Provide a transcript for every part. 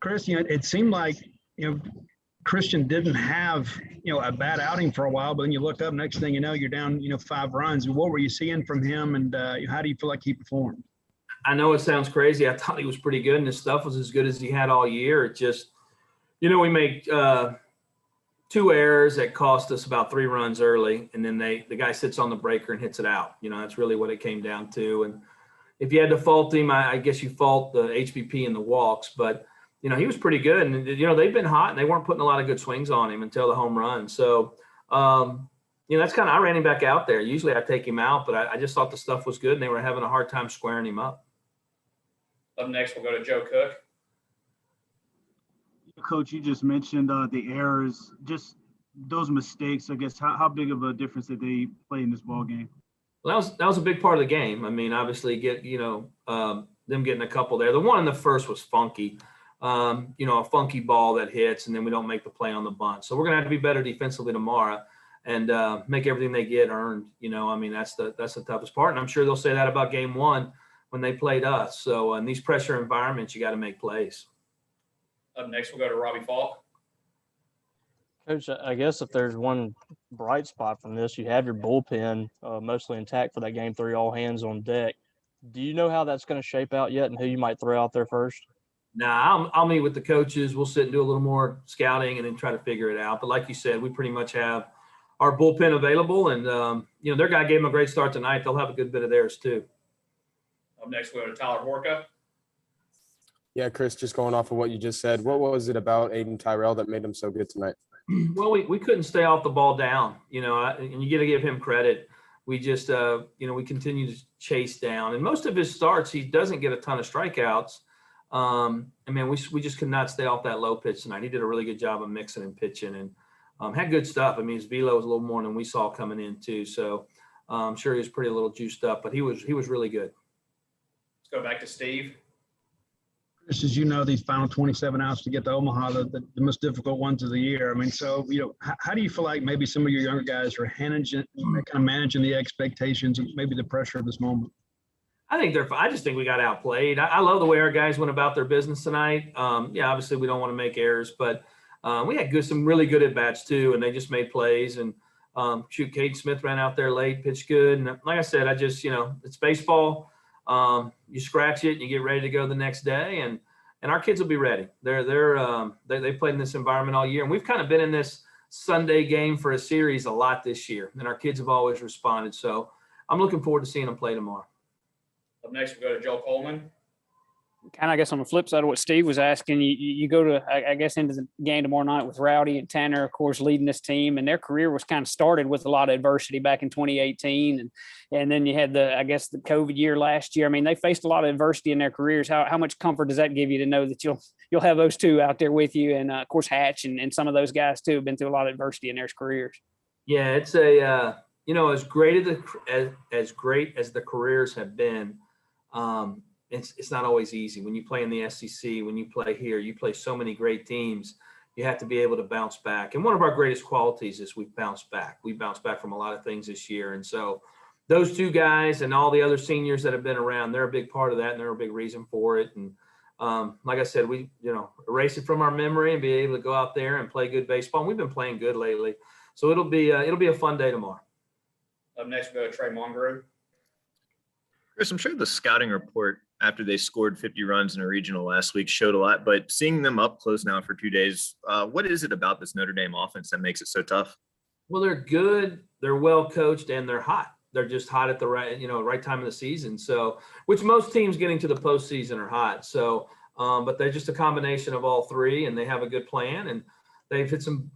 Chris, it seemed like, Christian didn't have, a bad outing for a while, but then you look up, next thing you know, you're down, 5 runs. What were you seeing from him, and how do you feel like he performed? I know it sounds crazy. I thought he was pretty good, and his stuff was as good as he had all year. It just, we made 2 errors that cost us about 3 runs early, and then the guy sits on the breaker and hits it out. That's really what it came down to. And if you had to fault him, I guess you fault the HBP and the walks, but he was pretty good. And, they've been hot and they weren't putting a lot of good swings on him until the home run. So, that's kind of, I ran him back out there. Usually I take him out, but I just thought the stuff was good and they were having a hard time squaring him up. Up next, we'll go to Joe Cook. Coach, you just mentioned the errors, just those mistakes. I guess how big of a difference did they play in this ball game? Well, that was a big part of the game. I mean, obviously, them getting a couple there. The one in the first was funky. A funky ball that hits, and then we don't make the play on the bunt. So we're going to have to be better defensively tomorrow and make everything they get earned. That's the toughest part. And I'm sure they'll say that about game 1 when they played us. So in these pressure environments, you got to make plays. Up next, we'll go to Robbie Falk. Coach, I guess if there's one bright spot from this, you have your bullpen mostly intact for that game 3, all hands on deck. Do you know how that's going to shape out yet and who you might throw out there first? Nah, I'll meet with the coaches. We'll sit and do a little more scouting and then try to figure it out. But like you said, we pretty much have our bullpen available. And, their guy gave them a great start tonight. They'll have a good bit of theirs too. Up next, we'll go to Tyler Horka. Yeah, Chris, just going off of what you just said, what was it about Aiden Tyrell that made him so good tonight? Well, we couldn't stay off the ball down, and you got to give him credit. We just, we continue to chase down. And most of his starts, he doesn't get a ton of strikeouts. We just could not stay off that low pitch tonight. He did a really good job of mixing and pitching and had good stuff. His velo was a little more than we saw coming in too. So I'm sure he was pretty a little juiced up, but he was really good. Let's go back to Steve. Chris, as you know, these final 27 outs to get to Omaha, the most difficult ones of the year. How do you feel like maybe some of your younger guys are managing the expectations and maybe the pressure of this moment? I just think we got outplayed. I love the way our guys went about their business tonight. Obviously we don't want to make errors, but we had some really good at-bats too, and they just made plays. And Caden Smith ran out there late, pitched good. And like I said, it's baseball. You scratch it and you get ready to go the next day, and our kids will be ready. They played in this environment all year, and we've kind of been in this Sunday game for a series a lot this year, and our kids have always responded. So I'm looking forward to seeing them play tomorrow. Up next, we'll go to Joel Coleman. Kind of, I guess, on the flip side of what Steve was asking, you go to, I guess, into the game tomorrow night with Rowdy and Tanner, of course, leading this team, and their career was kind of started with a lot of adversity back in 2018, and then you had the COVID year last year. They faced a lot of adversity in their careers. How much comfort does that give you to know that you'll have those two out there with you, and of course Hatch and some of those guys too have been through a lot of adversity in their careers. Yeah, it's as great as the careers have been. It's not always easy. When you play in the SEC, when you play here, you play so many great teams, you have to be able to bounce back. And one of our greatest qualities is we've bounced back. We bounced back from a lot of things this year. And so those two guys and all the other seniors that have been around, they're a big part of that, and they're a big reason for it. And like I said, we, erase it from our memory and be able to go out there and play good baseball. And we've been playing good lately. So it'll be a fun day tomorrow. Up next, we'll go to Trey Mongrove. Chris, I'm sure the scouting report after they scored 50 runs in a regional last week showed a lot, but seeing them up close now for 2 days, what is it about this Notre Dame offense that makes it so tough? Well, they're good, they're well coached, and they're hot. They're just hot at the right time of the season. So, which most teams getting to the postseason are hot. So, but they're just a combination of all three, and they have a good plan, and they've hit some,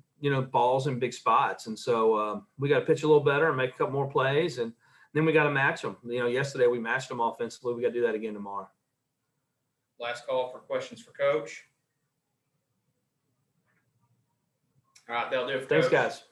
balls in big spots. And so we got to pitch a little better and make a couple more plays, and then we got to match them. Yesterday we matched them offensively. We got to do that again tomorrow. Last call for questions for Coach. All right, they'll do it. Thanks, guys.